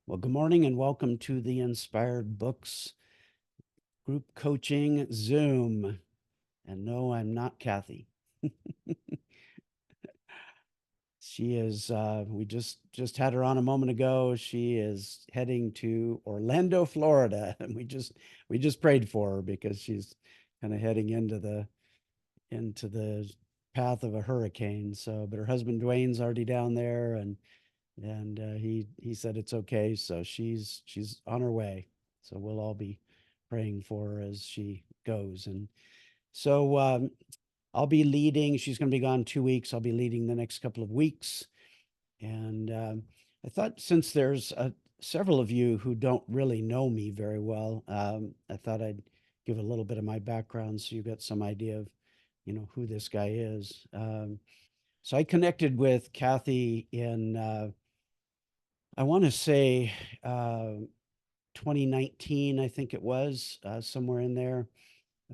Well, good morning and welcome to the Inspired Books Group Coaching Zoom. And no, I'm not Kathy. She is, we just had her on a moment ago. She is heading to Orlando, Florida, and we just prayed for her because she's kind of heading into the path of a hurricane. So, but her husband Dwayne's already down there, and he said it's okay. So she's on her way. So we'll all be praying for her as she goes. And so I'll be leading. She's going to be gone 2 weeks. I'll be leading the next couple of weeks. And I thought since there's several of you who don't really know me very well, I thought I'd give a little bit of my background so you get some idea of who this guy is. So I connected with Kathy in I want to say 2019, I think it was somewhere in there,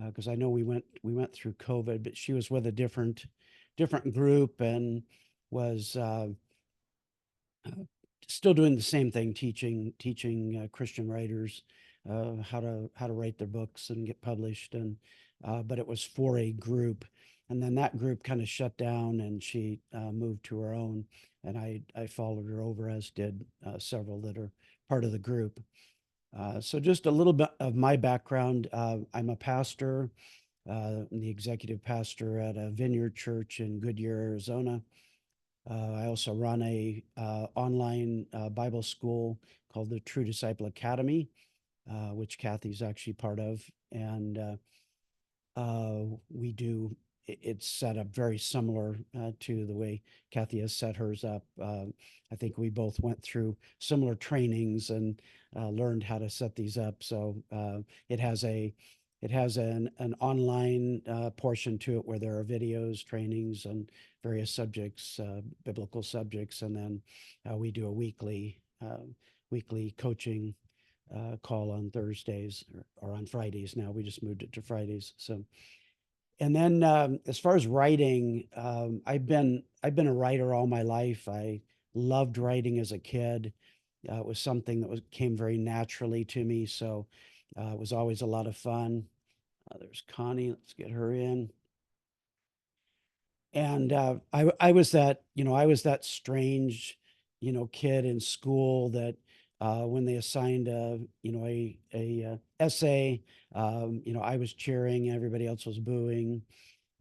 because I know we went through COVID, but she was with a different group and was uh, still doing the same thing, teaching Christian writers how to write their books and get published, and but it was for a group, and then that group kind of shut down, and she moved to her own, and I followed her over, as did several that are part of the group. So just a little bit of my background. I'm a pastor, I'm the executive pastor at a vineyard church in Goodyear, Arizona. I also run a online Bible school called the True Disciple Academy, which Kathy's actually part of, and we do. It's set up very similar to the way Kathy has set hers up. I think we both went through similar trainings and learned how to set these up. So it has an online portion to it where there are videos, trainings, and various subjects, biblical subjects, and then we do a weekly coaching call on Thursdays or on Fridays. Now we just moved it to Fridays. So, and then as far as writing, I've been a writer all my life. I loved writing as a kid. It was something that came very naturally to me. So it was always a lot of fun. There's Connie. Let's get her in. And I was that strange, kid in school that when they assigned a essay, I was cheering, everybody else was booing.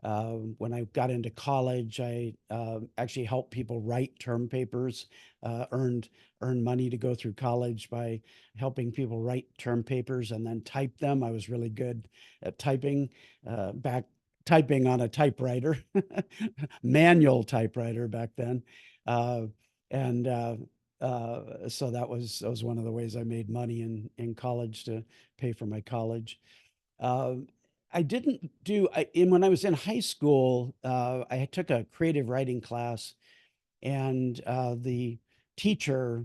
When I got into college, I actually helped people write term papers, earned money to go through college by helping people write term papers and then type them. I was really good at typing, back typing on a typewriter, manual typewriter back then, uh, and so that was one of the ways I made money in college to pay for my college. Um, I didn't do when I was in high school, I took a creative writing class, and the teacher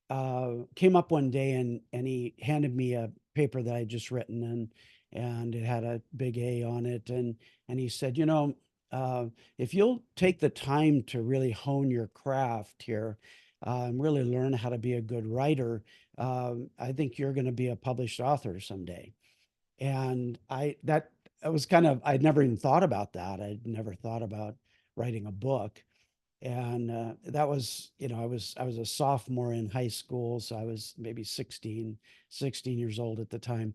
came up one day and he handed me a paper that I had just written, and it had a big A on it, and he said, uh, if you'll take the time to really hone your craft here, and really learn how to be a good writer, I think you're going to be a published author someday. And I was kind of, I'd never even thought about that. I'd never thought about writing a book. And that was, I was a sophomore in high school, so I was maybe 16 years old at the time.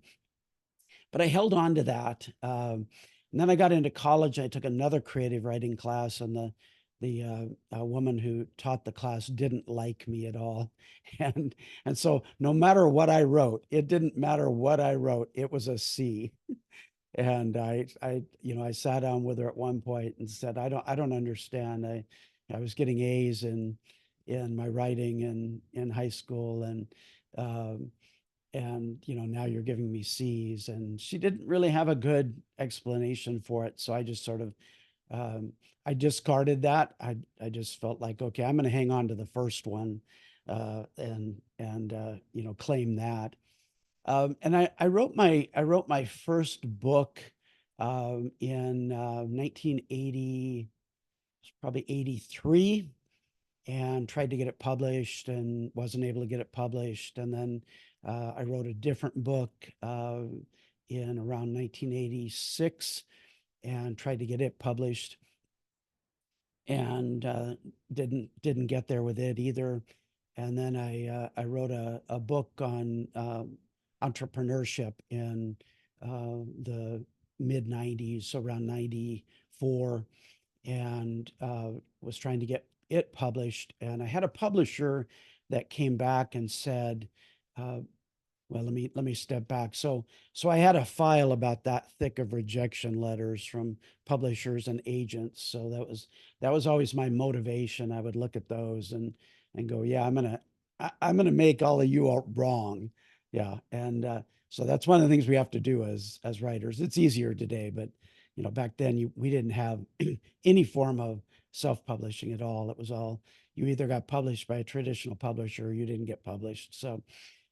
But I held on to that. And then I got into college. I took another creative writing class, and the woman who taught the class didn't like me at all, and and so no matter what I wrote, it didn't matter what I wrote, it was a C. And I sat down with her at one point and said, I don't understand. I was getting A's in my writing in high school, um, and now you're giving me C's. And she didn't really have a good explanation for it, so I just sort of um, I discarded that. I just felt like, okay, I'm going to hang on to the first one, and claim that. And I wrote my first book in 1980, probably 83. and tried to get it published and wasn't able to get it published. And then I wrote a different book in around 1986 and tried to get it published, and didn't get there with it either. And then I wrote a book on entrepreneurship in the mid 90s, so around 94, and was trying to get it published. And I had a publisher that came back and said, uh, well, let me step back. So I had a file about that thick of rejection letters from publishers and agents. So that was always my motivation. I would look at those and go, yeah, I'm gonna make all of you all wrong. Yeah. And so that's one of the things we have to do as writers. It's easier today, but back then we didn't have any form of self-publishing at all. It was all, you either got published by a traditional publisher or you didn't get published.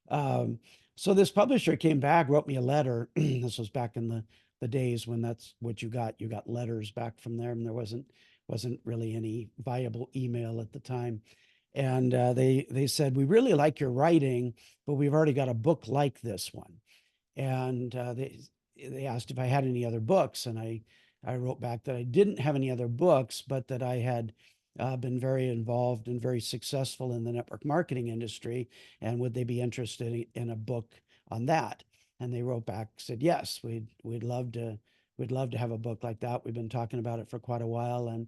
Um, so this publisher came back, wrote me a letter. This was back in the days when that's what you got. You got letters back from there, and there wasn't really any viable email at the time. And they said, we really like your writing, but we've already got a book like this one. And they asked if I had any other books, and I wrote back that I didn't have any other books, but that I had been very involved and very successful in the network marketing industry, and would they be interested in a book on that? And they wrote back, said yes, we'd love to have a book like that. We've been talking about it for quite a while, and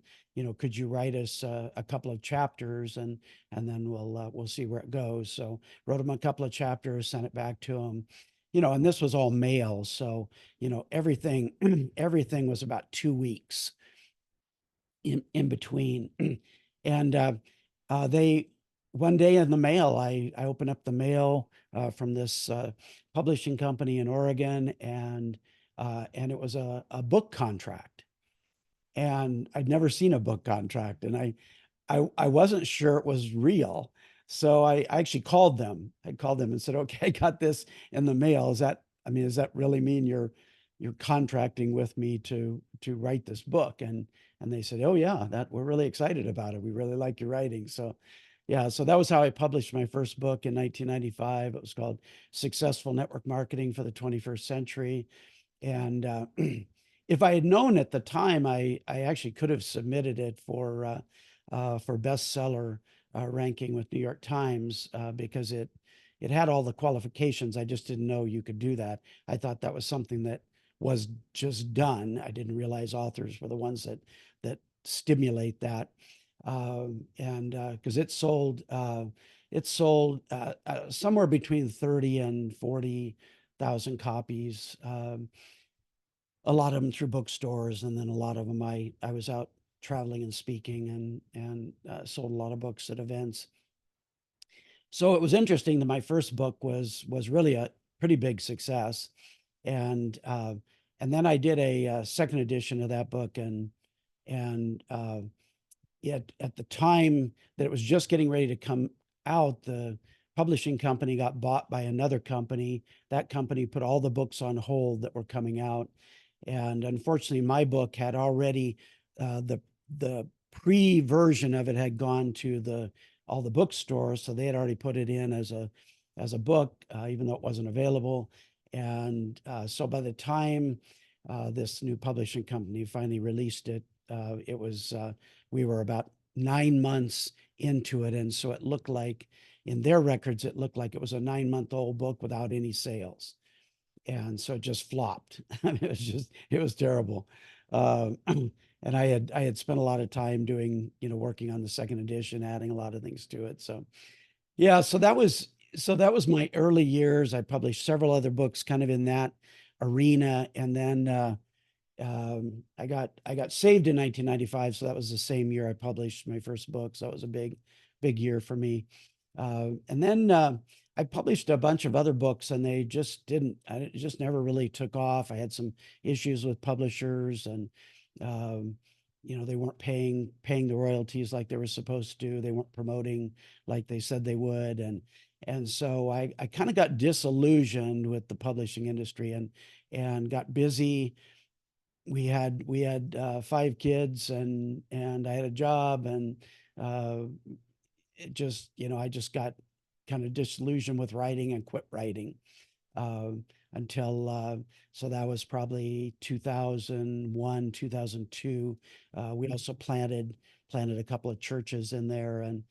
could you write us a couple of chapters, and then we'll see where it goes. So wrote them a couple of chapters, sent it back to them. And this was all mail, so everything everything was about 2 weeks in between. And they one day in the mail, I opened up the mail from this publishing company in Oregon, and it was a book contract, and I'd never seen a book contract, and I wasn't sure it was real. So I actually called them. I called them and said, okay, I got this in the mail. Does that really mean you're contracting with me to write this book? And they said, oh yeah, that we're really excited about it. We really like your writing. So yeah, so that was how I published my first book in 1995. It was called Successful Network Marketing for the 21st Century. And if I had known at the time, I actually could have submitted it for bestseller ranking with New York Times, because it had all the qualifications. I just didn't know you could do that. I thought that was something that was just done. I didn't realize authors were the ones that stimulate that. And because it sold somewhere between 30 and 40,000 copies. A lot of them through bookstores, and then a lot of them I was out traveling and speaking, and sold a lot of books at events. So it was interesting that my first book was really a pretty big success, and then I did a second edition of that book, and at the time that it was just getting ready to come out, the publishing company got bought by another company. That company put all the books on hold that were coming out. And unfortunately, my book had already, the pre-version of it had gone to all the bookstores, so they had already put it in as a book, even though it wasn't available. And so by the time this new publishing company finally released it, we were about 9 months into it, and so it looked like, in their records, it looked like it was a 9-month-old book without any sales, and so it just flopped. I mean, it was terrible. And I had spent a lot of time working on the second edition, adding a lot of things to it. So yeah, so that was my early years. I published several other books kind of in that arena, and then I got saved in 1995, so that was the same year I published my first book. So it was a big year for me. And then I published a bunch of other books, and they just didn't. It just never really took off. I had some issues with publishers, and um, they weren't paying the royalties like they were supposed to. They weren't promoting like they said they would, and so I kind of got disillusioned with the publishing industry, and got busy. We had 5 kids, and I had a job, and uh, it just, I just got kind of disillusioned with writing and quit writing. Um, until so that was probably 2001, 2002. We also planted a couple of churches in there, and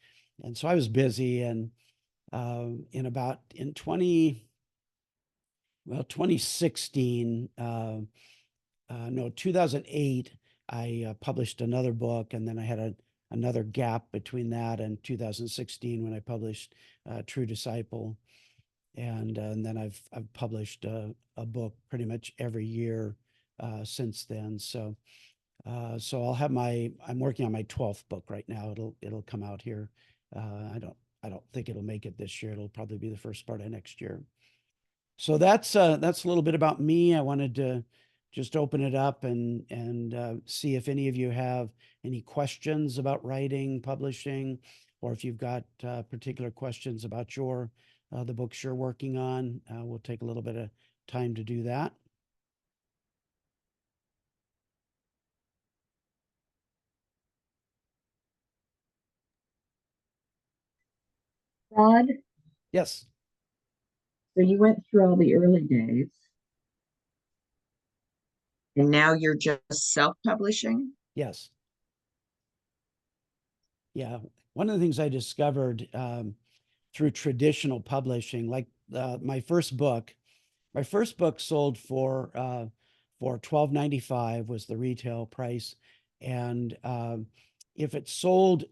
so I was busy. And in 2016, no, 2008, I published another book, and then I had another gap between that and 2016 when I published True Disciple. And then I've published a book pretty much every year since then. So I'm working on my 12th book right now. It'll come out here. I don't think it'll make it this year. It'll probably be the first part of next year. So that's a little bit about me. I wanted to just open it up and see if any of you have any questions about writing, publishing, or if you've got particular questions about the books you're working on. We'll take a little bit of time to do that. Rod, Yes, so you went through all the early days and now you're just self-publishing? yes, yeah. One of the things I discovered through traditional publishing, like my first book sold for $12.95 was the retail price, and if it sold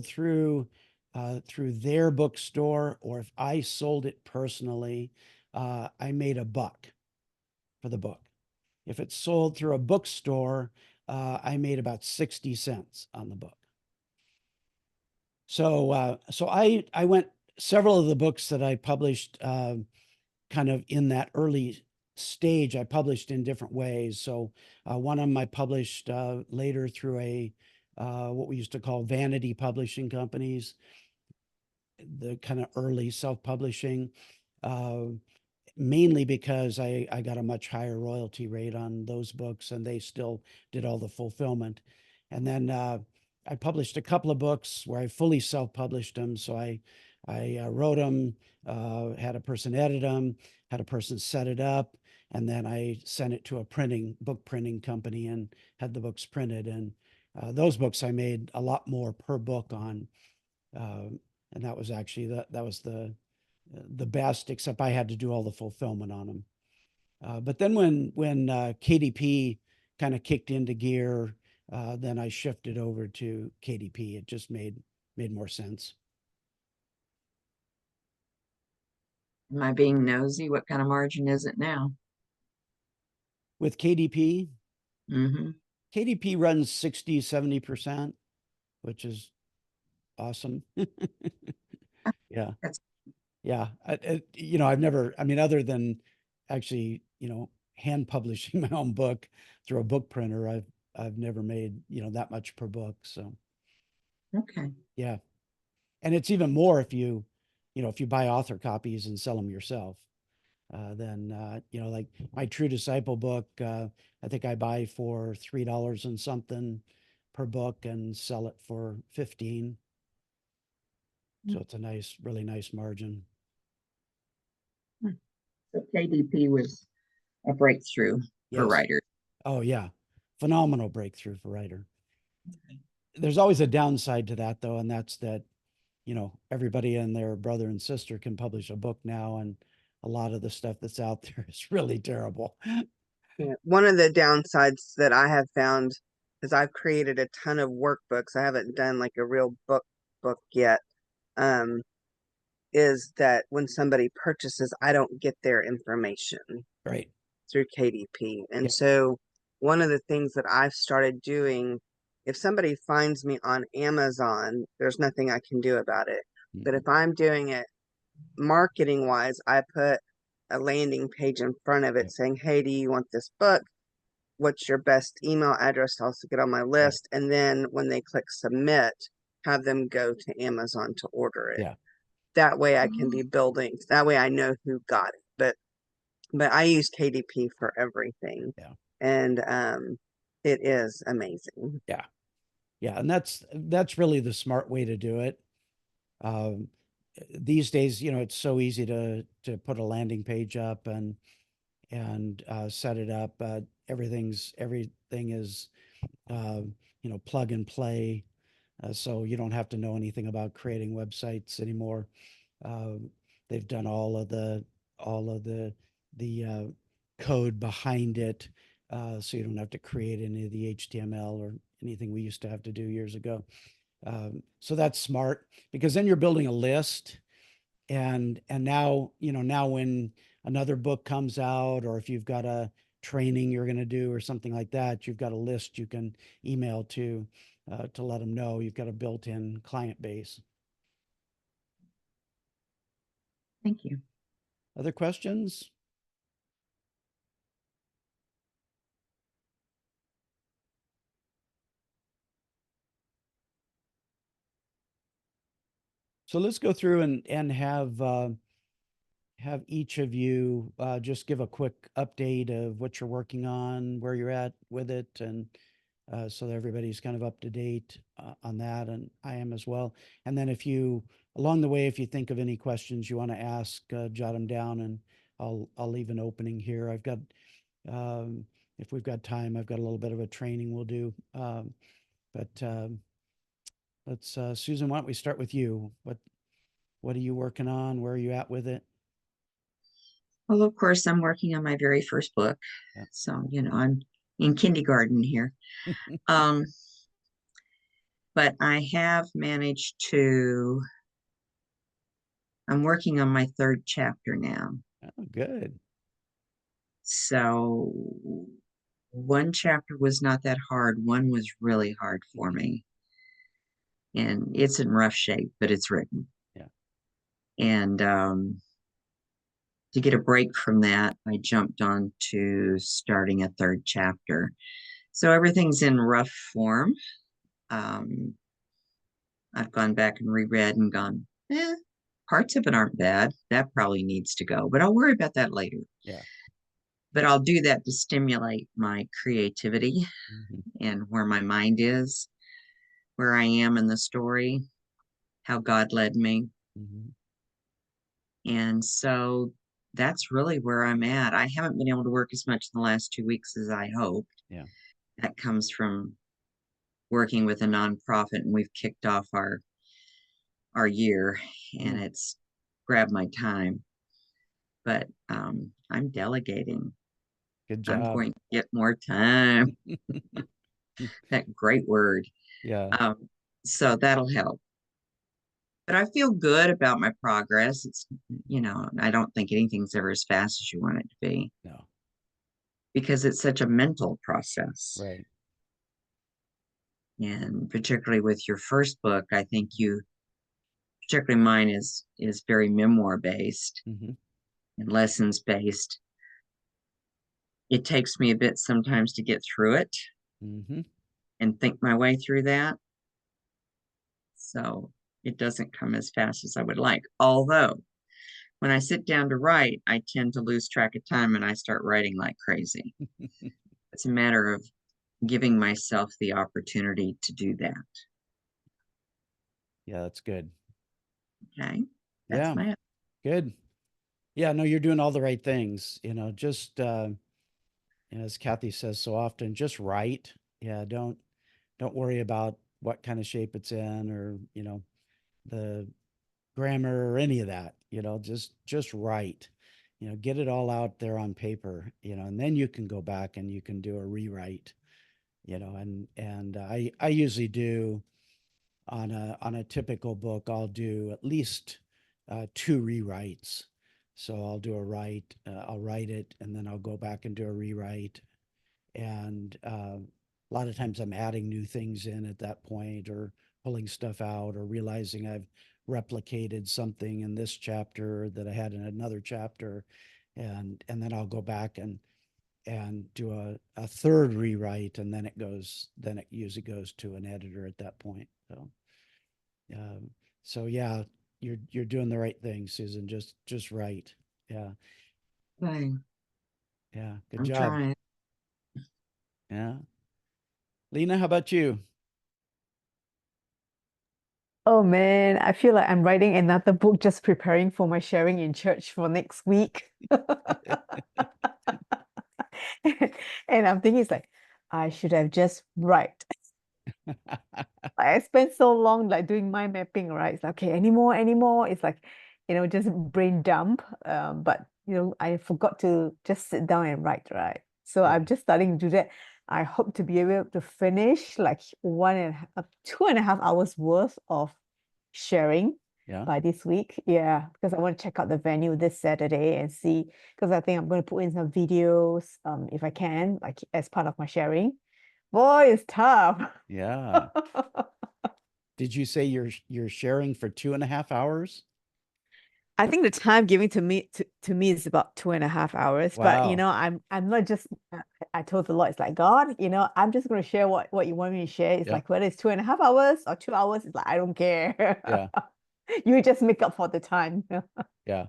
through their bookstore, or if I sold it personally, I made $1 for the book. If it sold through a bookstore, I made about 60 cents on the book. So I went several of the books that I published kind of in that early stage. I published in different ways. So one of them I published later through what we used to call vanity publishing companies, the kind of early self-publishing. Uh, Mainly because I got a much higher royalty rate on those books, and they still did all the fulfillment. And then I published a couple of books where I fully self-published them. So I wrote them, had a person edit them, had a person set it up, and then I sent it to a book printing company and had the books printed. And those books I made a lot more per book on, uh, and that was actually that was the best, except I had to do all the fulfillment on them. But then when KDP kind of kicked into gear, then I shifted over to KDP. It just made more sense. Am I being nosy? What kind of margin is it now? With KDP, Mm-hmm. KDP runs 60, 70%, which is awesome. Yeah. That's Yeah. I've never, I mean, other than actually, hand publishing my own book through a book printer, I've never made, that much per book. So okay. yeah. And it's even more if you buy author copies and sell them yourself. Then like my True Disciple book, I think I buy for $3 and something per book and sell it for 15. So it's a really nice margin. So KDP was a breakthrough for Yes. writers. Oh yeah. Phenomenal breakthrough for writer. There's always a downside to that though, and that's that, everybody and their brother and sister can publish a book now, and a lot of the stuff that's out there is really terrible. Yeah. One of the downsides that I have found is I've created a ton of workbooks. I haven't done like a real book yet. Um, is that when somebody purchases, I don't get their information Right. through KDP. And Yeah. so one of the things that I've started doing, if somebody finds me on Amazon, there's nothing I can do about it. But Mhm. if I'm doing it marketing wise, I put a landing page in front of Yeah. it saying, "Hey, do you want this book? What's your best email address to also get on my Right. list?" And then when they click submit, have them go to Amazon to order it. Yeah. That way I can be building, that way I know who got it. But I use KDP for everything. Yeah. And it is amazing. Yeah. Yeah. And that's really the smart way to do it. Um, these days, it's so easy to put a landing page up and set it up. Everything is uh, plug and play. So you don't have to know anything about creating websites anymore. Um, they've done all of the code behind it, so you don't have to create any of the HTML or anything we used to have to do years ago. So that's smart, because then you're building a list, and now when another book comes out, or if you've got a training you're going to do or something like that, you've got a list you can email to let them know you've got a built-in client base. Thank you. Other questions? So let's go through and have each of you just give a quick update of what you're working on, where you're at with it, and so that everybody's kind of up to date on that, and I am as well. And then along the way, if you think of any questions you want to ask, jot them down, and I'll leave an opening here. Um, if we've got time, I've got a little bit of a training we'll do. But let's, Susan, why don't we start with you? What are you working on? Where are you at with it? Well, of course, I'm working on my very first book. Yeah. So, I'm in kindergarten here. Um, but I have managed I'm working on my third chapter now. Oh, good. So one chapter was not that hard. One was really hard for me. And it's in rough shape, but it's written. Yeah. And to get a break from that, I jumped on to starting a third chapter. So everything's in rough form. Um, I've gone back and reread and gone, parts of it aren't bad. That probably needs to go, but I'll worry about that later. Yeah. But I'll do that to stimulate my creativity Mhm. and where my mind is, where I am in the story, how God led me. Mhm. And so that's really where I'm at. I haven't been able to work as much in the last 2 weeks as I hoped. Yeah. That comes from working with a nonprofit, and we've kicked off our year, and Mm. it's grabbed my time. But I'm delegating. Good I'm job. going to get more time. That great word. Yeah. So that'll help. But I feel good about my progress. It's, I don't think anything's ever as fast as you want it to be, No. because it's such a mental process. Right. And particularly with your first book, I think particularly mine is very memoir based Hmm. and lessons based. It takes me a bit sometimes to get through it Hmm. and think my way through that. So it doesn't come as fast as I would like. Although when I sit down to write, I tend to lose track of time and I start writing like crazy. It's a matter of giving myself the opportunity to do that. Yeah, that's good. Okay. That's Yeah, my good. Yeah, no, you're doing all the right things. Just as Kathy says so often, just write. Yeah, don't worry about what kind of shape it's in, or the grammar or any of that. Just write. Get it all out there on paper. And then you can go back and you can do a rewrite. And I usually do, on a typical book, I'll do at least two rewrites. So I'll write it, and then I'll go back and do a rewrite. And a lot of times I'm adding new things in at that point, or pulling stuff out, or realizing I've replicated something in this chapter that I had in another chapter. And then I'll go back and do a third rewrite, and then it usually goes to an editor at that point. Um, so yeah, you're doing the right thing, Susan. Just right. Yeah. thing. Yeah. Good I'm job. trying. Yeah. Lena, how about you? Oh man, I feel like I'm writing another book, just preparing for my sharing in church for next week. And I'm thinking it's like I should have just write. I spent so long like doing mind mapping, right? It's like, okay, anymore. It's like, just brain dump. But I forgot to just sit down and write, right? So Yeah. I'm just starting to do that. I hope to be able to finish like 2.5 hours worth of sharing Yeah. by this week. Yeah, because I want to check out the venue this Saturday and see, because I think I'm going to put in some videos, if I can, like as part of my sharing. Boy, it's tough. Yeah. Did you say you're sharing for 2.5 hours? I think the time given to me is about 2.5 hours. But Wow. I'm not just I told the Lord, it's like, God, I'm just gonna share what you want me to share. It's Yeah. like whether it's 2.5 hours or 2 hours, it's like I don't care. Yeah. You just make up for the time. Yeah. Yeah,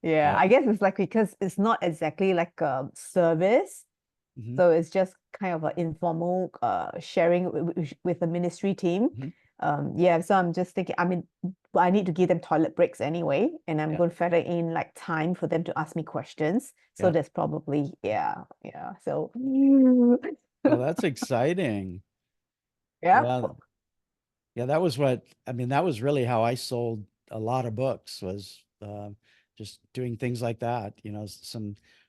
Yeah. I guess it's like because it's not exactly like a service. Hmm. So it's just kind of an informal sharing with the ministry team. Hmm. Yeah, so I'm just thinking, I mean, I need to give them toilet breaks anyway, and I'm Yeah. going to feather in like time for them to ask me questions. So Yeah. that's probably, yeah, yeah. So Well, that's exciting. yeah, Yeah. Yeah, that was what I mean. That was really how I sold a lot of books was just doing things like that.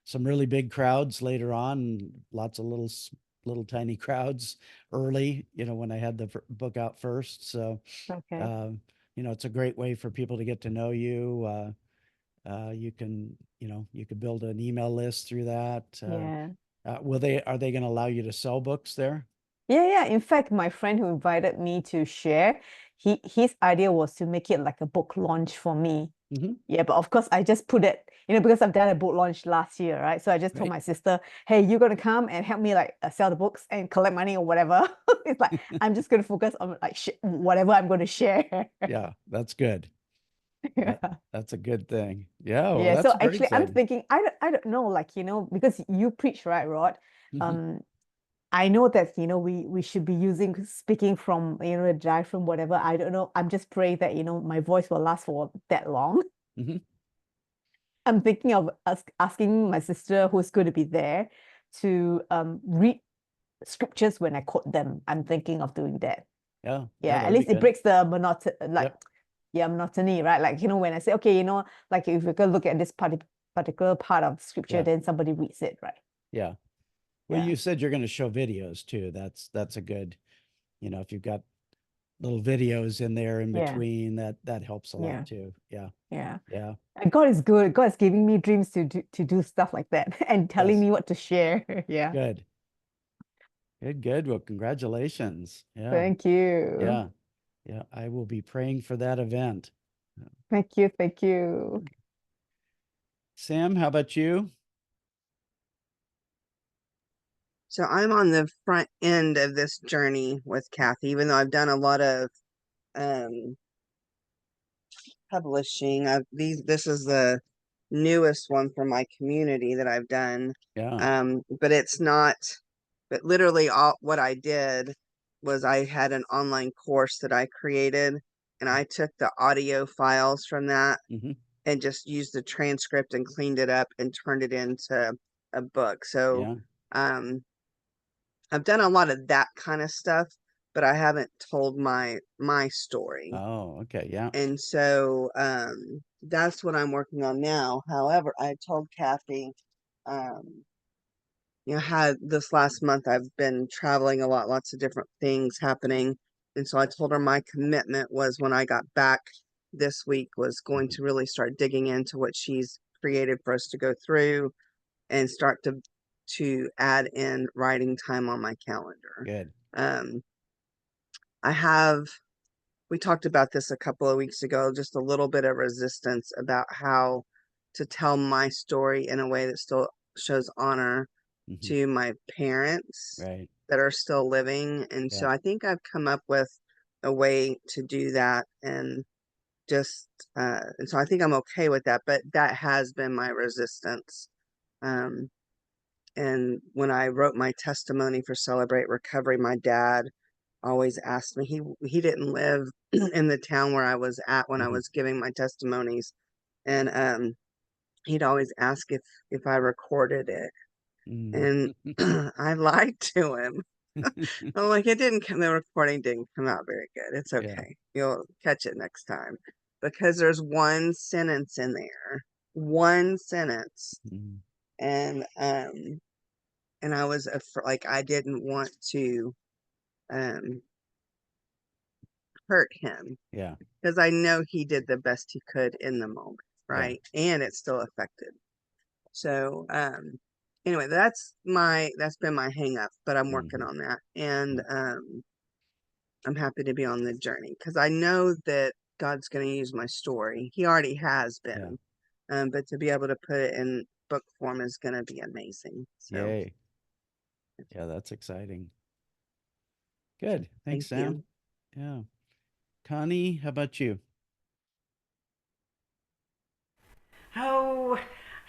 Some really big crowds later on, lots of little tiny crowds early. When I had the book out first. So okay, um, it's a great way for people to get to know you. You could build an email list through that. yeah. Are they going to allow you to sell books there? Yeah, yeah. In fact, my friend who invited me to share, his idea was to make it like a book launch for me. Hmm. Yeah, but of course, I just put it, because I've done a book launch last year, right? So I just told Right. my sister, hey, you're going to come and help me like sell the books and collect money or whatever. It's like, I'm just going to focus on like sh whatever I'm going to share. Yeah, that's good. That Yeah. that's a good thing. Yeah, well, Yeah. that's So very actually, I'm exciting. thinking, I don't know, like, because you preach, right, Rod? Hmm. Um, I know that, we should be speaking from, a diaphragm, whatever. I don't know. I'm just praying that, my voice will last for that long. Hmm. I'm thinking of asking my sister who's going to be there to read scriptures when I quote them. I'm thinking of doing that. Yeah, Yeah, yeah, at that'd be least it good. breaks the Yep. monotony, right? Like, when I say, okay, like if we're gonna look at this particular part of scripture, Yeah, then somebody reads it, right? yeah. Well, Yeah, you said you're going to show videos too. That's a good, if you've got little videos in there in yeah, between, that helps a lot yeah, too. Yeah, yeah. yeah. And God is good. God is giving me dreams to do stuff like that and telling Yes. me what to share. Yeah. Good. Good, good. Well, congratulations. Yeah, Thank you. yeah, yeah. I will be praying for that event. Thank you. Thank you. Sam, how about you? So I'm on the front end of this journey with Kathy, even though I've done a lot of um publishing. This is the newest one for my community that I've done. Yeah. But it's not, but literally all what I did was I had an online course that I created and I took the audio files from that Hmm. and just used the transcript and cleaned it up and turned it into a book. So Yeah. um I've done a lot of that kind of stuff, but I haven't told my story. Oh, okay. Yeah. And so that's what I'm working on now. However, I told Kathy, um, had this last month I've been traveling a lot, lots of different things happening. And so I told her my commitment was when I got back this week was going to really start digging into what she's created for us to go through and start to add in writing time on my calendar. Good. Um, I have we talked about this a couple of weeks ago, just a little bit of resistance about how to tell my story in a way that still shows honor Hmm. to my parents Right. that are still living. And Yeah. so I think I've come up with a way to do that and just and so I think I'm okay with that, but that has been my resistance. Um, and when I wrote my testimony for Celebrate Recovery, my dad always asked me. He didn't live in the town where I was at when I Mhm. was giving my testimonies, and he'd always ask if I recorded it, Mm. and I lied to him. I'm like, the recording didn't come out very good. It's Yeah. okay. You'll catch it next time. Because there's one sentence in there, one sentence, Mhm. and I was like, I didn't want to um hurt him Yeah. because I know he did the best he could in the moment, Yeah. right? And it still affected. So anyway, that's been my hang up, but I'm working Mhm. on that. And Yeah. I'm happy to be on the journey because I know that God's going to use my story. He already has Yeah. been. But to be able to put it in book form is going to be amazing. So Yay. Yeah, that's exciting. Good. thank Thanks, Sam. you. Yeah. Connie, how about you? Oh,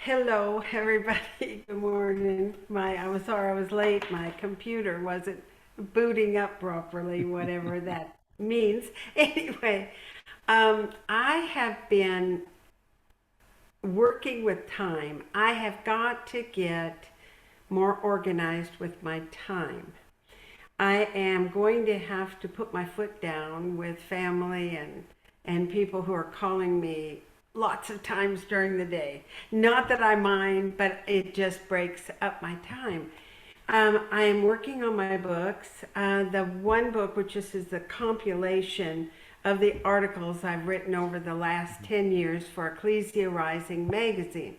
hello everybody. Good morning. I was sorry I was late. My computer wasn't booting up properly, whatever that means. Anyway, I have been working with time. I have got to get more organized with my time. I am going to have to put my foot down with family and people who are calling me lots of times during the day. Not that I mind, but it just breaks up my time. I am working on my books. The one book, which is the compilation of the articles I've written over the last 10 years for Ecclesia Rising magazine.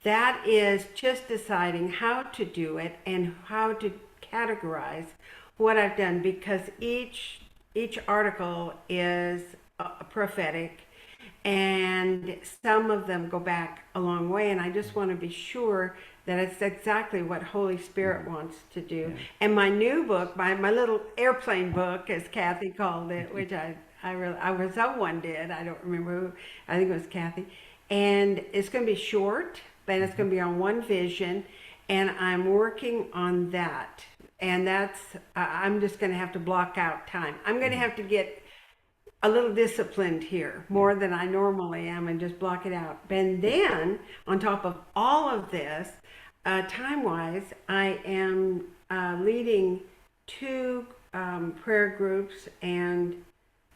That is just deciding how to do it and how to categorize what I've done because each article is prophetic and some of them go back a long way, and I just want to be sure that it's exactly what Holy Spirit Mhm. wants to do. Yeah. And my new book, my little airplane book, as Kathy called it, which someone did, I don't remember who, I think it was Kathy, and it's going to be short, but it's Mhm. going to be on one vision, and I'm working on that. And I'm just going to have to block out time. I'm going to Mhm. have to get a little disciplined here, Yeah. more than I normally am, and just block it out. And then, on top of all of this, time wise, I am leading two prayer groups, and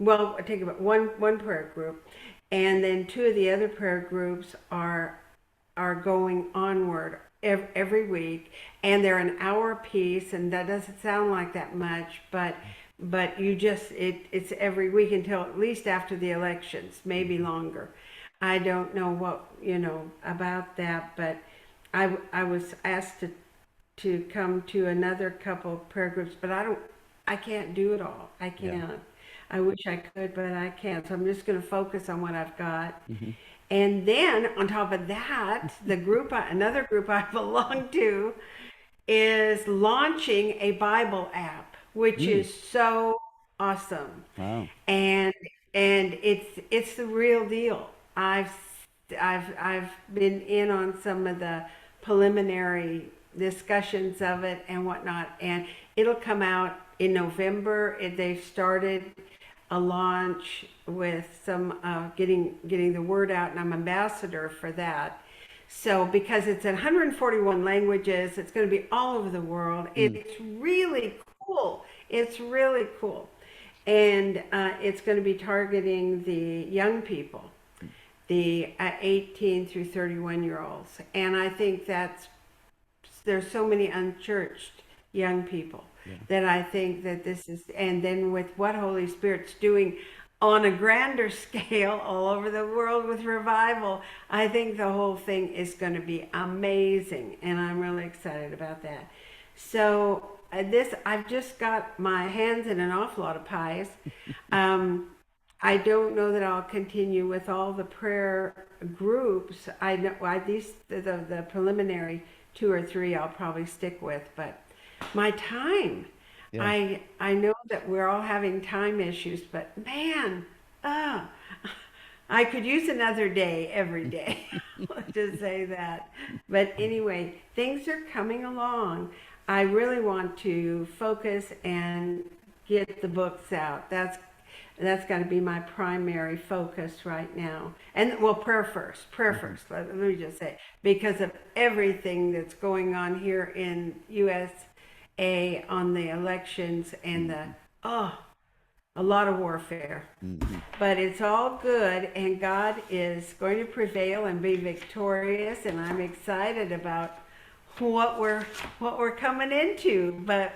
well, I take about one prayer group, and then two of the other prayer groups are going onward every week, and they're an hour apiece, and that doesn't sound like that much, but it's every week until at least after the elections, maybe Mhm. longer. I don't know what about that, but I was asked to come to another couple prayer groups, but I can't do it all. I Yeah. can't. I wish I could, but I can't. So I'm just going to focus on what I've got. Mhm. And then on top of that, another group I belong to is launching a Bible app, which Mm. is so awesome. Wow. And it's the real deal. I've been in on some of the preliminary discussions of it and whatnot, and it'll come out in November. They've started a launch with some getting the word out, and I'm ambassador for that. So because it's in 141 languages, it's going to be all over the world. Mm. It's really cool. It's really cool, and it's going to be targeting the young people, the 18 through 31 year olds, and I think there's so many unchurched young people Yeah. that I think that this is, and then with what Holy Spirit's doing on a grander scale all over the world with revival, I think the whole thing is going to be amazing, and I'm really excited about that. So I've just got my hands in an awful lot of pies. Um, I don't know that I'll continue with all the prayer groups. I know the preliminary two or three I'll probably stick with, but my time. Yeah. I know that we're all having time issues, but man, uh, I could use another day every day. Let's just say that. But anyway, things are coming along. I really want to focus and get the books out. That's got to be my primary focus right now. And well, prayer first, prayer first. Let me just say, because of everything that's going on here in USA on the elections and the oh, a lot of warfare. But it's all good, and God is going to prevail and be victorious, and I'm excited about what we're coming into. But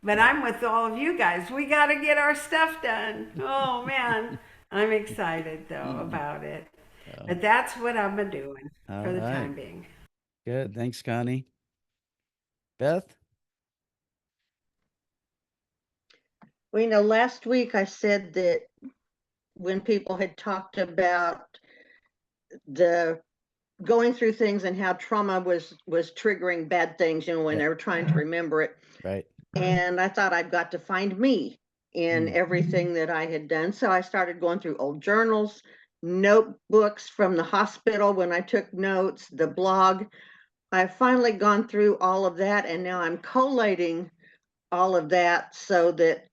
I'm with all of you guys. We got to get our stuff done. Oh man, I'm excited though about it. But that's what I've been doing All for the right. time being. Good. Thanks, Connie. Beth? Well, last week I said that when people had talked about the going through things and how trauma was triggering bad things, when Yeah. they were trying to remember it. Right. And I thought I've got to find me in everything that I had done. So I started going through old journals, notebooks from the hospital when I took notes, the blog. I've finally gone through all of that, and now I'm collating all of that so that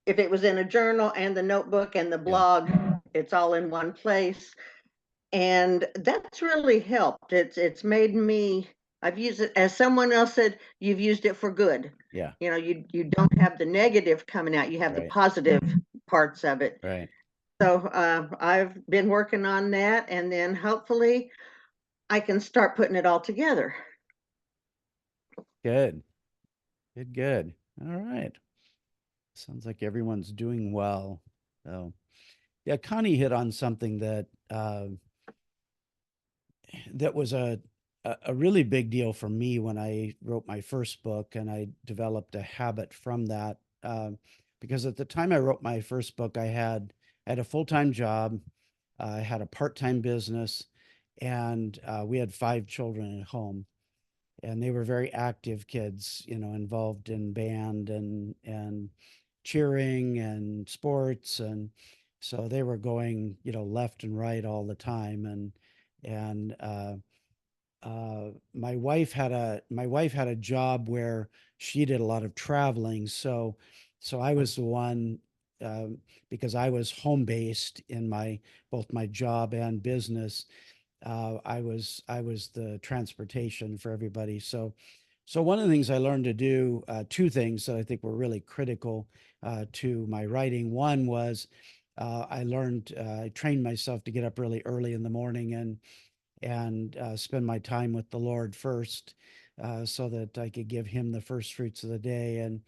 if it was in a journal and the notebook and the blog, it's all in one place. And that's really helped. It's made me, I've used it, as someone else said, you've used it for good. Yeah. You don't have the negative coming out, you have the Right. positive parts of it. Right. So I've been working on that, and then hopefully I can start putting it all together. Good. Good. Good. All right. Sounds like everyone's doing well. So, yeah, Connie hit on something that that was a really big deal for me when I wrote my first book, and I developed a habit from that. Because at the time I wrote my first book, I had a full-time job, I had a part-time business, and we had 5 children at home, and they were very active kids, involved in band and cheering and sports, and so they were going, left and right all the time, and my wife had a job where she did a lot of traveling, so I was the one, because I was home based in both my job and business. I was the transportation for everybody. So one of the things I learned to do, 2 things that I think were really critical to my writing. One was I trained myself to get up really early in the morning and spend my time with the Lord first, so that I could give Him the first fruits of the day, and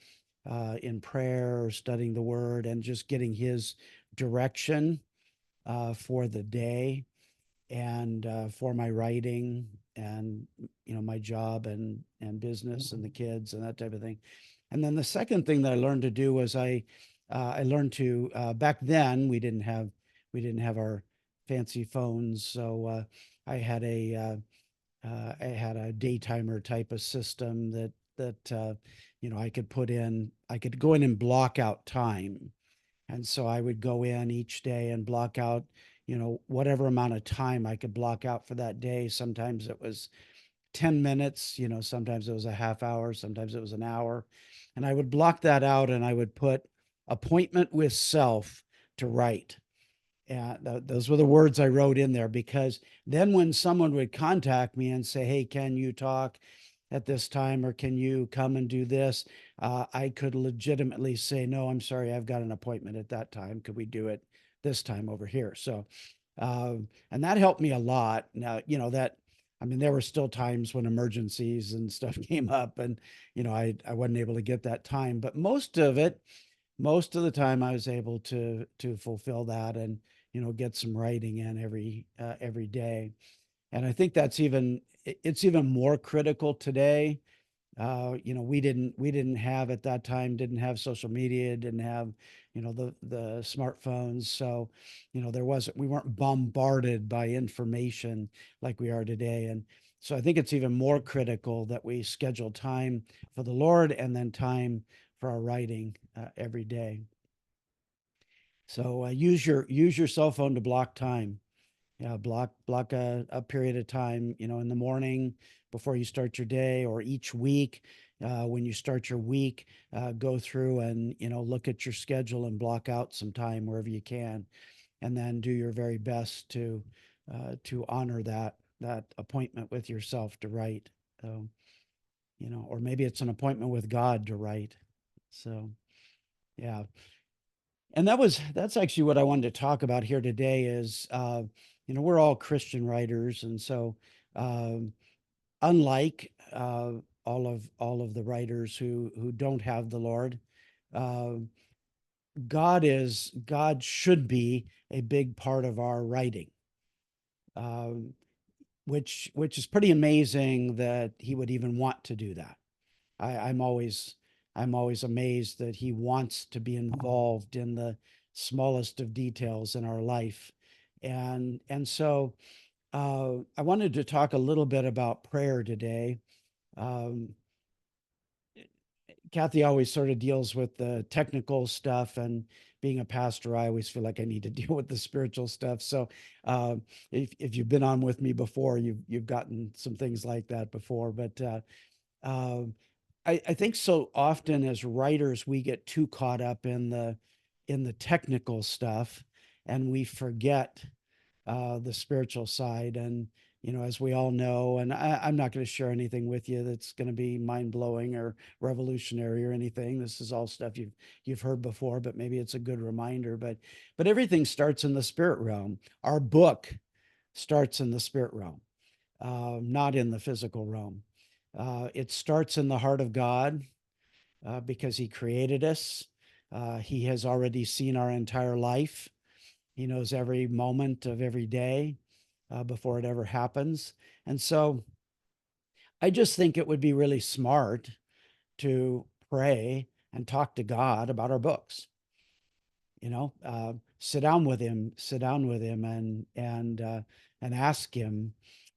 in prayer or studying the Word and just getting His direction for the day, and for my writing, and my job and business and the kids and that type of thing. And then the second thing that I learned to do was I learned to, back then we didn't have our fancy phones, so I had a daytimer type of system that I could go in and block out time. And so I would go in each day and block out, whatever amount of time I could block out for that day. Sometimes it was 10 minutes, sometimes it was a half hour, sometimes it was an hour. And I would block that out, and I would put appointment with self to write. And those were the words I wrote in there, because then when someone would contact me and say, hey, can you talk at this time, or can you come and do this? I could legitimately say, no, I'm sorry, I've got an appointment at that time. Could we do it this time over here? So, and that helped me a lot. Now, there were still times when emergencies and stuff came up, and, I wasn't able to get that time, but most of the time I was able to fulfill that, and, get some writing in every day. And I think it's even more critical today. We didn't have, at that time, didn't have social media, didn't have, the smartphones. So, we weren't bombarded by information like we are today. And so I think it's even more critical that we schedule time for the Lord, and then time for our writing every day. So use your cell phone to block time. Yeah, block a period of time, in the morning before you start your day, or each week, when you start your week, go through and, look at your schedule and block out some time wherever you can, and then do your very best to honor that appointment with yourself to write. Um, or maybe it's an appointment with God to write. So, yeah. And that's actually what I wanted to talk about here today is, we're all Christian writers. And so, unlike, all of the writers who don't have the Lord, uh, God should be a big part of our writing. Um, which is pretty amazing that he would even want to do that. I'm always amazed that he wants to be involved in the smallest of details in our life. And so I wanted to talk a little bit about prayer today. Um, Kathy always sort of deals with the technical stuff, and being a pastor, I always feel like I need to deal with the spiritual stuff. So if you've been on with me before, you've gotten some things like that before. But um, I think so often as writers, we get too caught up in the technical stuff, and we forget the spiritual side. And, as we all know, and I'm not going to share anything with you that's going to be mind blowing or revolutionary or anything. This is all stuff you've heard before, but maybe it's a good reminder. But everything starts in the spirit realm. Our book starts in the spirit realm, not in the physical realm. It starts in the heart of God, because He created us. He has already seen our entire life. He knows every moment of every day before it ever happens. And so I just think it would be really smart to pray and talk to God about our books. Sit down with him and ask him,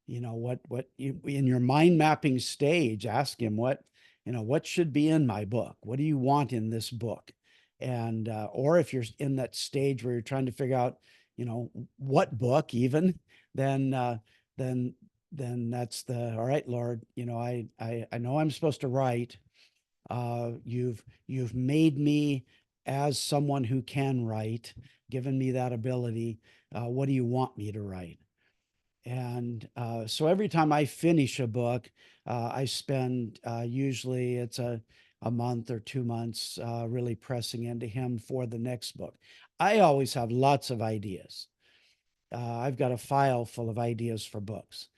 what you, in your mind mapping stage, ask him what should be in my book? What do you want in this book? And or if you're in that stage where you're trying to figure out, what book even, then then that's the all right, Lord. I know I'm supposed to write. You've made me as someone who can write, given me that ability. What do you want me to write? And so every time I finish a book, I spend usually it's a month or 2 months really pressing into him for the next book. I always have lots of ideas. I've got a file full of ideas for books.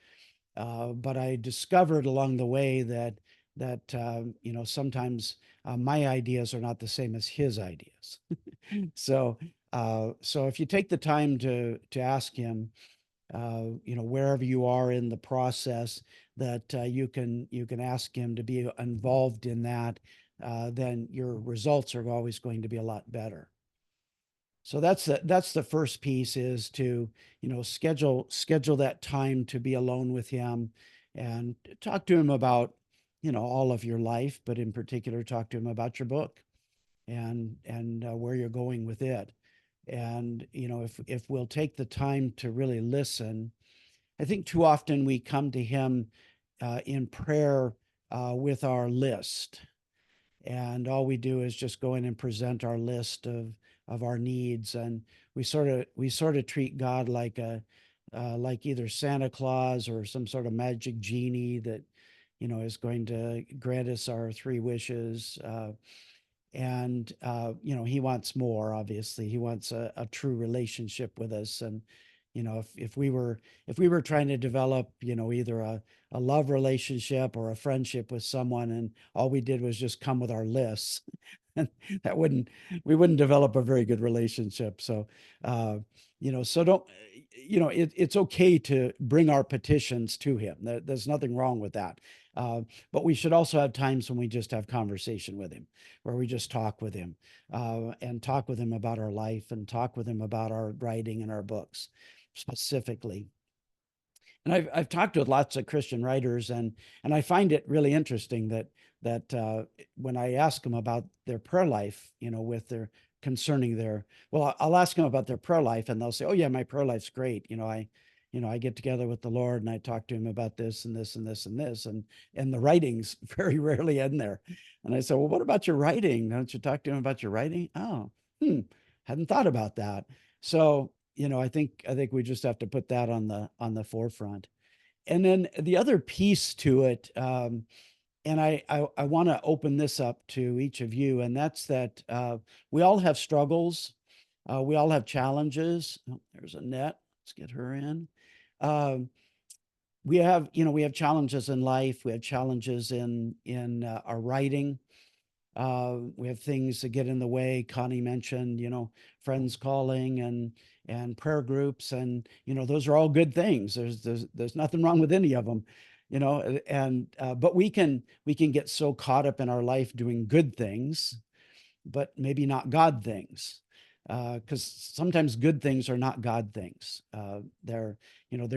But I discovered along the way that sometimes my ideas are not the same as his ideas. So if you take the time to ask him, wherever you are in the process, that you can ask him to be involved in that, then your results are always going to be a lot better. So that's the first piece, is to, schedule that time to be alone with him and talk to him about, all of your life, but in particular, talk to him about your book and where you're going with it. And, if we'll take the time to really listen, I think too often we come to him in prayer with our list, and all we do is just go in and present our list of our needs, and we sort of treat God like like either Santa Claus or some sort of magic genie that is going to grant us our three wishes. And he wants more. Obviously, he wants a true relationship with us. And if we were trying to develop either a love relationship or a friendship with someone, and all we did was just come with our lists, that wouldn't we wouldn't develop a very good relationship. So so don't it's okay to bring our petitions to him. There's nothing wrong with that. But we should also have times when we just have conversation with him, where we just talk with him, and talk with him about our life, and talk with him about our writing and our books specifically. And I've talked with lots of Christian writers, and I find it really interesting that when I ask them about their prayer life, with their concerning their, well, I'll ask them about their prayer life, and they'll say, "Oh yeah, my prayer life's great. I get together with the Lord and I talk to him about this and this and this and this, and the writing's very rarely in there. And I said, well, what about your writing? Don't you talk to him about your writing? Oh, hadn't thought about that. So, I think we just have to put that on the forefront. And then the other piece to it, and I want to open this up to each of you, and that's that we all have struggles, we all have challenges. Oh, there's Annette. Let's get her in. Um, we have challenges in life. We have challenges in our writing. We have things that get in the way. Connie mentioned, friends calling and prayer groups, and those are all good things. There's nothing wrong with any of them, and but we can get so caught up in our life doing good things, but maybe not God things, because sometimes good things are not God things. They're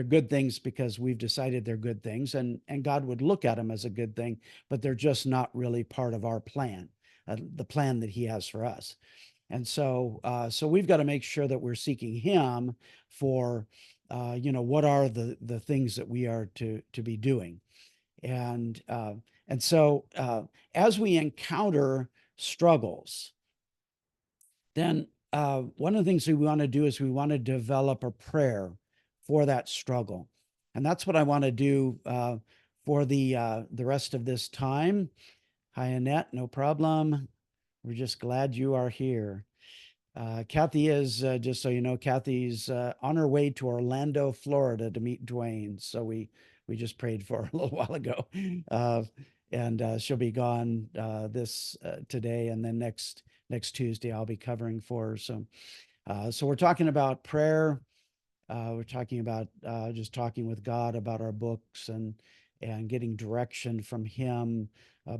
good things because we've decided they're good things, and God would look at them as a good thing, but they're just not really part of our plan, the plan that He has for us. And so we've got to make sure that we're seeking Him for, what are the things that we are to be doing, and so as we encounter struggles, then one of the things we want to do is we want to develop a prayer for that struggle. And that's what I want to do for the rest of this time. Hi, Annette, no problem. We're just glad you are here. Kathy is, just so you know, Kathy's on her way to Orlando, Florida to meet Dwayne. So we just prayed for her a little while ago. And she'll be gone this today, and then next Tuesday I'll be covering for her. So we're talking about prayer. We're talking about just talking with God about our books and getting direction from Him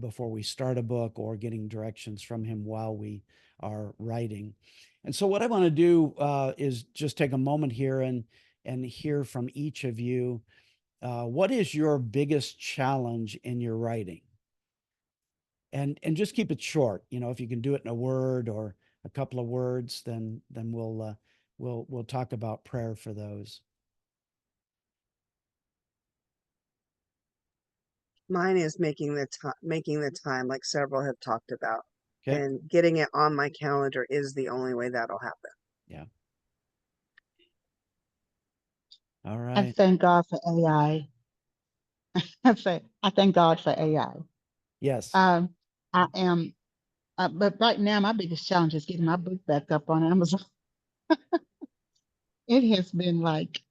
before we start a book, or getting directions from Him while we are writing. And so what I want to do is just take a moment here and hear from each of you. What is your biggest challenge in your writing? And just keep it short. If you can do it in a word or a couple of words, then we'll talk about prayer for those. Mine is making the time, like several have talked about, Okay. and getting it on my calendar is the only way that'll happen. Yeah. All I right. thank God for AI. I thank God for AI. Yes. I am, but right now my biggest challenge is getting my book back up on Amazon. It has been like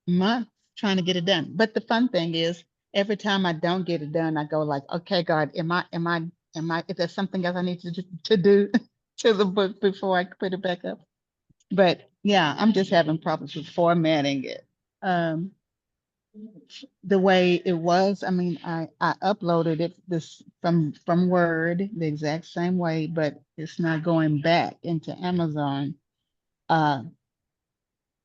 months trying to get it done. But the fun thing is, every time I don't get it done, I go like, okay, God, if there's something else I need to do to the book before I put it back up. But yeah, I'm just having problems with formatting it. The way it was, I mean, I uploaded it this from Word the exact same way, but it's not going back into Amazon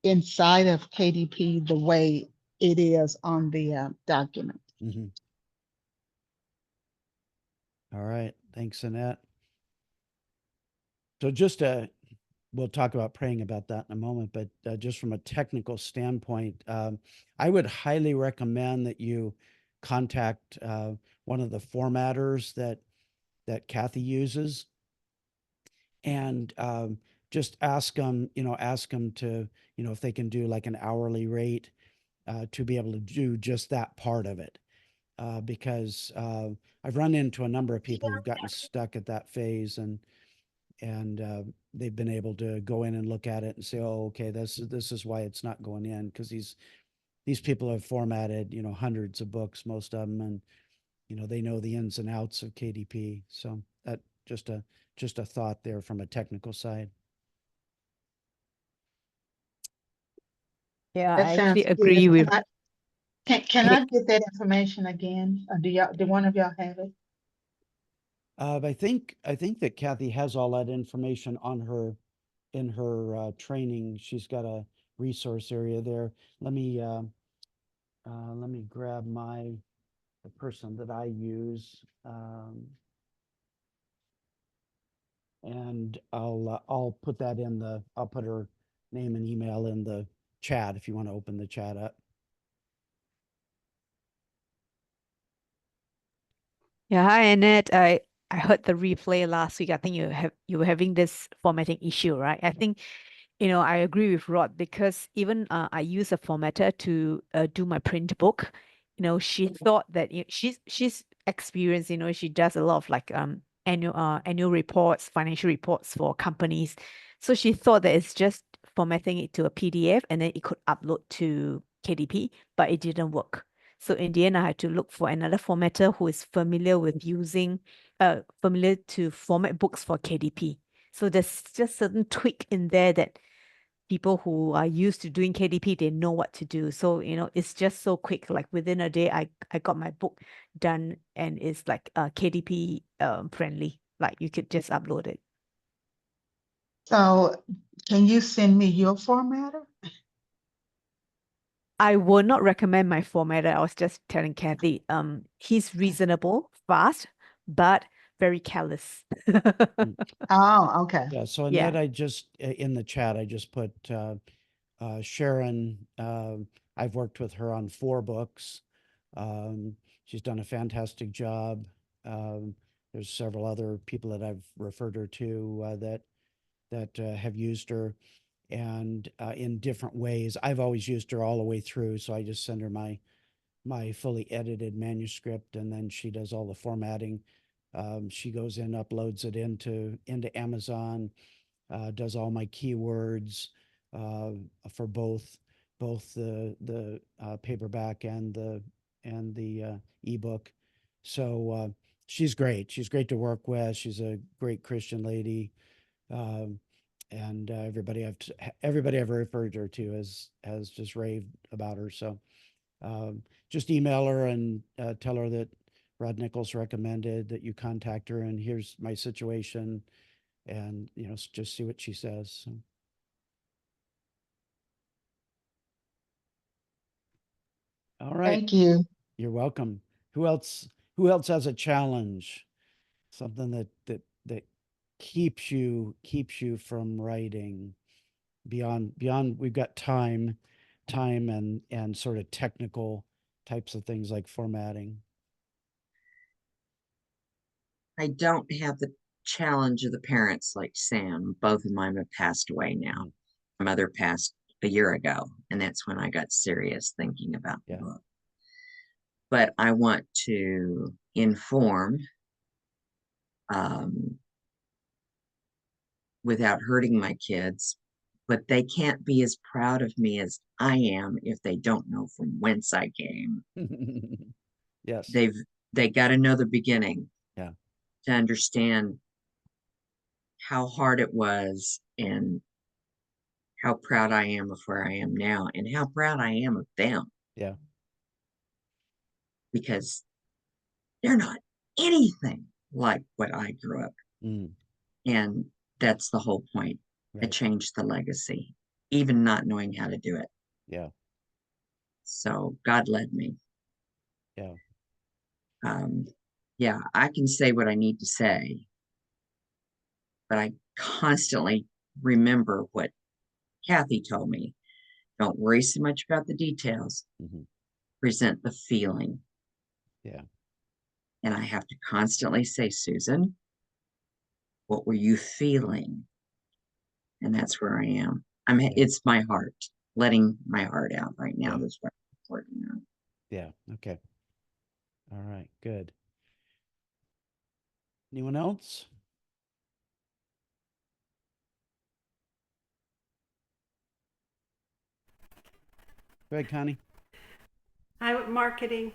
inside of KDP the way it is on the document. Mm-hmm. All right. Thanks, Annette. So we'll talk about praying about that in a moment, but just from a technical standpoint, I would highly recommend that you contact one of the formatters that Kathy uses, and just ask them to, if they can do like an hourly rate to be able to do just that part of it. Because I've run into a number of people who've gotten stuck at that phase, and they've been able to go in and look at it and say, oh, okay, this is why it's not going in, because these people have formatted hundreds of books, most of them, and they know the ins and outs of KDP. So that just a thought there from a technical side. Yeah, That I sounds actually good. agree with. Can I get that information again? Or do one of y'all have it? I think that Kathy has all that information on her in her training. She's got a resource area there. Let me grab the person that I use, and I'll put that I'll put her name and email in the chat if you want to open the chat up. Yeah, hi Annette. I heard the replay last week. I think you were having this formatting issue, right? I think I agree with Rod because even I use a formatter to do my print book. She thought that she's experienced. She does a lot of like annual reports, financial reports for companies. So she thought that it's just formatting it to a PDF and then it could upload to KDP, but it didn't work. So in the end, I had to look for another formatter who is familiar to format books for KDP. So there's just certain tweak in there that people who are used to doing KDP, they know what to do. So, it's just so quick. Like within a day, I got my book done and it's like KDP friendly. Like you could just upload it. So can you send me your formatter? I would not recommend my formatter. I was just telling Kathy, he's reasonable, fast, but very careless. Oh, okay. Yeah. So Yeah. Annette, I just in the chat, I just put Sharon. I've worked with her on 4 books. She's done a fantastic job. There's several other people that I've referred her to that have used her, and in different ways. I've always used her all the way through, so I just send her my fully edited manuscript, and then she does all the formatting. She goes in, uploads it into Amazon, does all my keywords uh, for both the paperback and the ebook. So she's great. She's great to work with. She's a great Christian lady. Um, and everybody I've referred her to has just raved about her. So just email her and tell her that Rod Nichols recommended that you contact her, and here's my situation, and just see what she says. So. All right, Thank you. you're welcome. Who else has a challenge? Something that keeps you from writing beyond we've got time and sort of technical types of things like formatting. I don't have the challenge of the parents like Sam. Both of mine have passed away now. Mm. My mother passed a year ago, and that's when I got serious thinking about the Yeah. book. But I want to inform um, without hurting my kids, but they can't be as proud of me as I am if they don't know from whence I came. Yes. They got to know the beginning. Yeah. To understand how hard it was and how proud I am of where I am now and how proud I am of them. Yeah. Because they're not anything like what I grew up. Mm. And that's the whole point. I Right. changed the legacy, even not knowing how to do it. Yeah. So God led me. Yeah. Yeah, I can say what I need to say, but I constantly remember what Kathy told me. Don't worry so much about the details. Mm-hmm. Present the feeling. Yeah. And I have to constantly say, Susan, what were you feeling? And that's where I am. It's my heart, letting my heart out right now. Yeah. That's what I'm working on. Yeah. Okay. All right. Good. Anyone else? Go ahead, Connie. Marketing.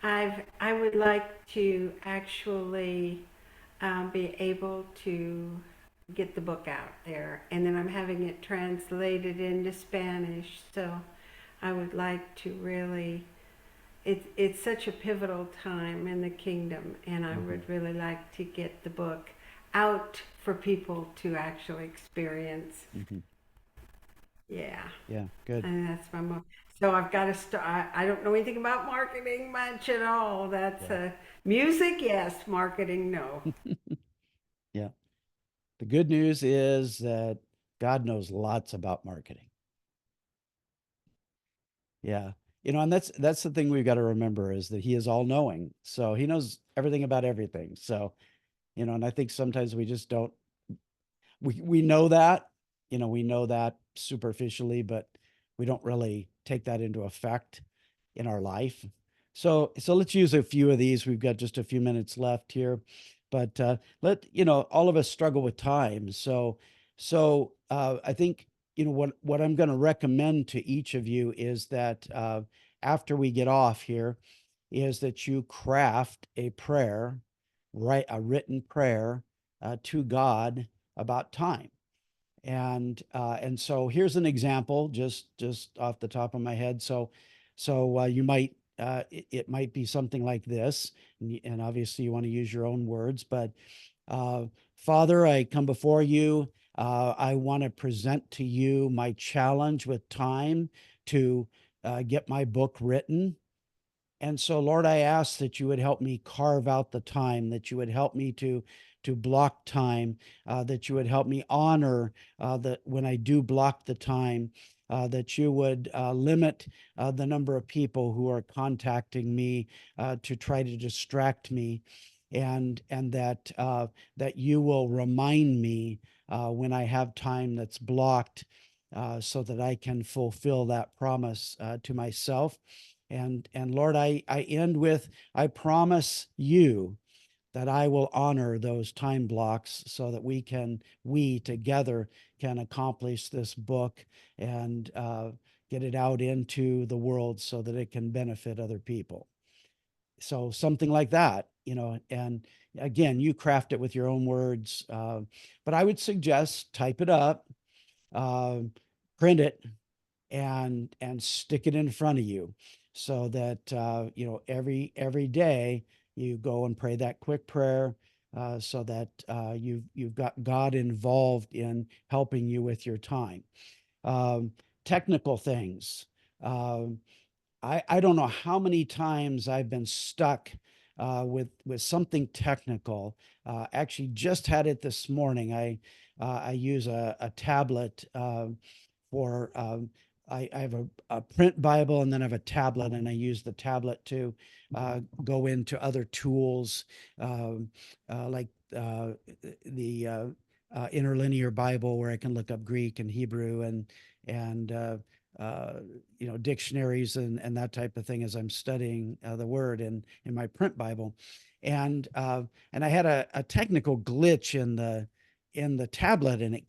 I would like to actually be able to get the book out there, and then I'm having it translated into Spanish. So I would like to really. It's such a pivotal time in the kingdom, and I would really like to get the book out for people to actually experience. Mm-hmm. Yeah. Yeah. Good. And that's so I've got to start. I don't know anything about marketing much at all. That's Yeah. music, yes. Marketing, no. Yeah. The good news is that God knows lots about marketing. Yeah. And that's the thing we've got to remember is that he is all knowing. So he knows everything about everything. So, and I think sometimes we just don't we know that, we know that superficially, but we don't really take that into effect in our life. So let's use a few of these. We've got just a few minutes left here, but all of us struggle with time. So I think what I'm going to recommend to each of you is that after we get off here, is that you craft a prayer, write a written prayer to God about time. And so here's an example, just off the top of my head. So you might it might be something like this, and obviously you want to use your own words, but Father, I come before you. I want to present to you my challenge with time to get my book written. And so, Lord, I ask that you would help me carve out the time, that you would help me to block time, that you would help me honor that when I do block the time, that you would limit the number of people who are contacting me to try to distract me, and that you will remind me when I have time that's blocked, so that I can fulfill that promise to myself. And Lord, I end with, I promise you that I will honor those time blocks so that we together can accomplish this book and get it out into the world so that it can benefit other people. So something like that, and again, you craft it with your own words, but I would suggest type it up, uh, print it, and stick it in front of you so that every day you go and pray that quick prayer, so that you've got God involved in helping you with your time. um, Technical things. um, I don't know how many times I've been stuck with something technical. Actually, just had it this morning. I use a tablet for I have a print Bible, and then I have a tablet, and I use the tablet to go into other tools, um, like the interlinear Bible, where I can look up Greek and Hebrew and uh, dictionaries and that type of thing as I'm studying the Word in my print Bible. And I had a technical glitch in the tablet, and it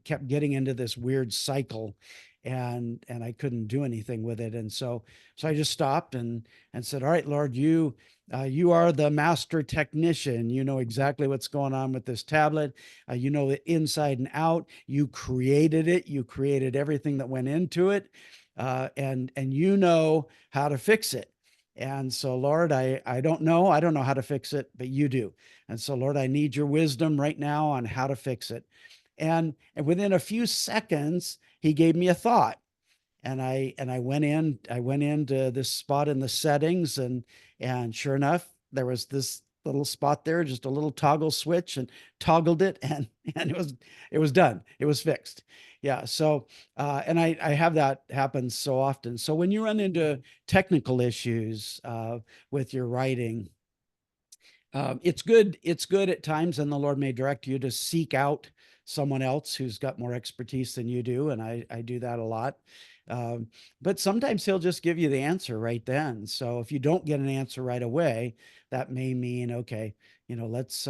kept getting into this weird cycle, and I couldn't do anything with it. And so I just stopped and said, all right, Lord, you are the master technician. You know exactly what's going on with this tablet. You know it inside and out. You created it. You created everything that went into it, and you know how to fix it. And so, Lord, I don't know. I don't know how to fix it, but you do. And so, Lord, I need your wisdom right now on how to fix it. And within a few seconds, he gave me a thought. And I went into this spot in the settings, and sure enough, there was this little spot there, just a little toggle switch, and toggled it, and it was done. It was fixed. Yeah. So and I have that happen so often. So when you run into technical issues with your writing, it's good. It's good at times, and the Lord may direct you to seek out someone else who's got more expertise than you do, and I do that a lot. Um, but sometimes He'll just give you the answer right then. So if you don't get an answer right away, that may mean, okay, let's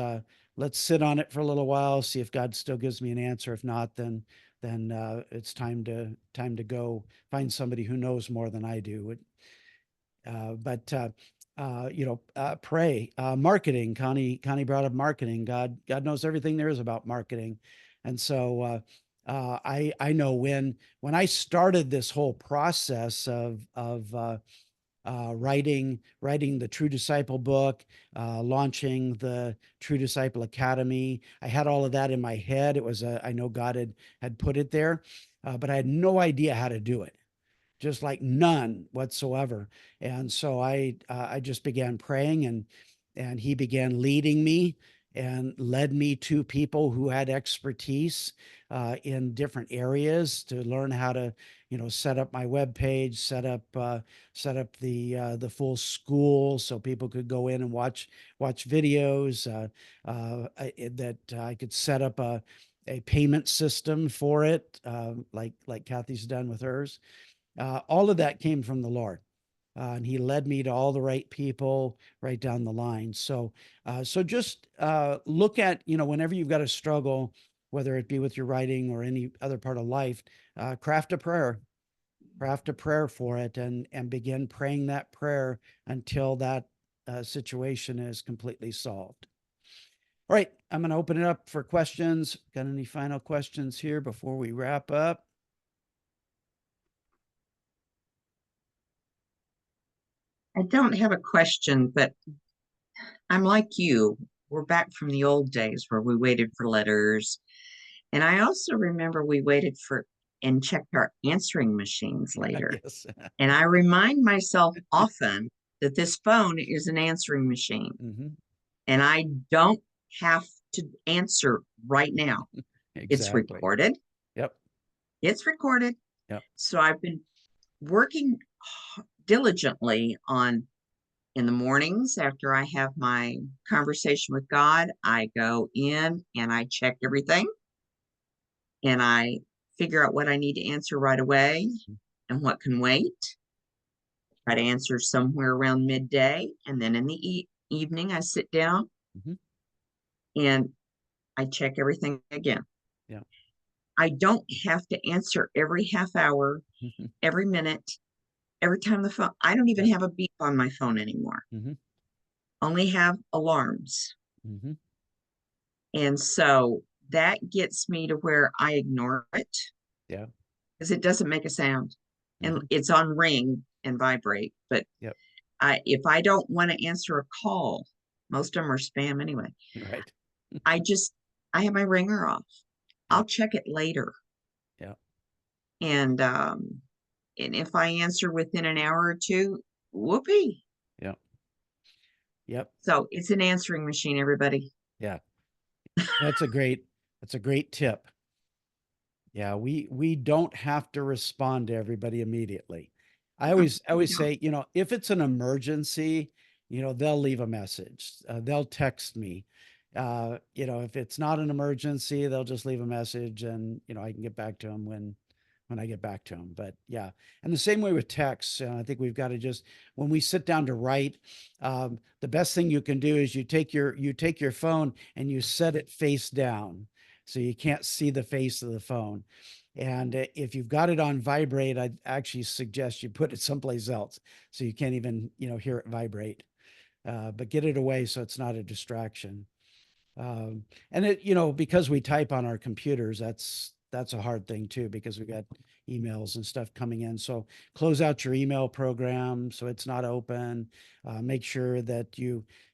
sit on it for a little while, see if God still gives me an answer. If not, then it's time to go find somebody who knows more than I do. But pray. Marketing. Connie brought up marketing. God knows everything there is about marketing, and so I know when I started this whole process of writing the True Disciple book, launching the True Disciple Academy. I had all of that in my head. I know God had put it there, but I had no idea how to do it, just like none whatsoever. And so I just began praying, and he began leading me, and led me to people who had expertise in different areas to learn how to, set up my web page, set up the full school so people could go in and watch videos. That I could set up a payment system for it, like Kathy's done with hers. All of that came from the Lord. And he led me to all the right people right down the line. So just look at, whenever you've got a struggle, whether it be with your writing or any other part of life, craft a prayer for it, and begin praying that prayer until that situation is completely solved. All right, I'm going to open it up for questions. Got any final questions here before we wrap up? I don't have a question, but I'm like you. We're back from the old days where we waited for letters. And I also remember we waited for and checked our answering machines later. Yes. And I remind myself often that this phone is an answering machine. Mm-hmm. And I don't have to answer right now. Exactly. It's recorded. Yep. It's recorded. Yep. So I've been working diligently on, in the mornings after I have my conversation with God, I go in and I check everything and I figure out what I need to answer right away and what can wait. Try to answer somewhere around midday, and then in the evening I sit down and I check everything again. Yeah. I don't have to answer every half hour, every minute, every time the phone. I don't even have a beep on my phone anymore. Only have alarms. And so that gets me to where I ignore it. Yeah. Because it doesn't make a sound. And it's on ring and vibrate. But if I don't want to answer a call, most of them are spam anyway. Right. I have my ringer off. I'll check it later. Yeah. And if I answer within an hour or two, whoopee. Yeah. Yep. So it's an answering machine, everybody. Yeah. That's a great tip. Yeah, we don't have to respond to everybody immediately. I always say, if it's an emergency, they'll leave a message. They'll text me. If it's not an emergency, they'll just leave a message, and I can get back to them when I get back to them. But yeah, and the same way with texts. I think we've got to just, when we sit down to write, the best thing you can do is you take your phone and you set it face down, so you can't see the face of the phone. And if you've got it on vibrate, I'd actually suggest you put it someplace else so you can't even hear it vibrate. But get it away so it's not a distraction. And it, because we type on our computers, that's a hard thing too, because we got emails and stuff coming in. So close out your email program so it's not open. Make sure that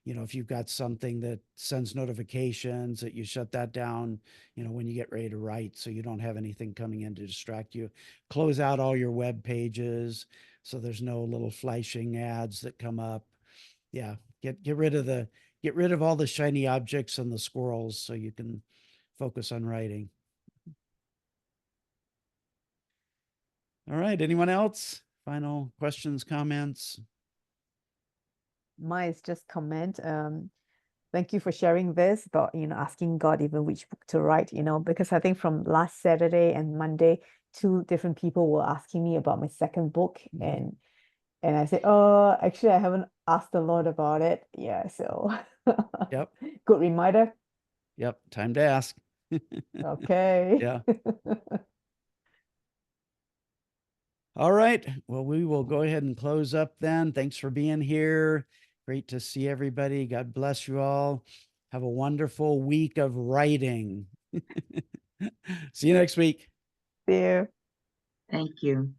if you've got something that sends notifications, that you shut that down, when you get ready to write, so you don't have anything coming in to distract you. Close out all your web pages so there's no little flashing ads that come up. Yeah, get rid of all the shiny objects and the squirrels so you can focus on writing. All right. Anyone else? Final questions, comments? Mine is just comment. Thank you for sharing this about, asking God even which book to write, because I think from last Saturday and Monday, 2 different people were asking me about my second book. And I said, oh, actually, I haven't asked the Lord about it. Yeah. So Yep. good reminder. Yep. Time to ask. Okay. Yeah. All right. Well, we will go ahead and close up then. Thanks for being here. Great to see everybody. God bless you all. Have a wonderful week of writing. See you next week. See you. Thank you.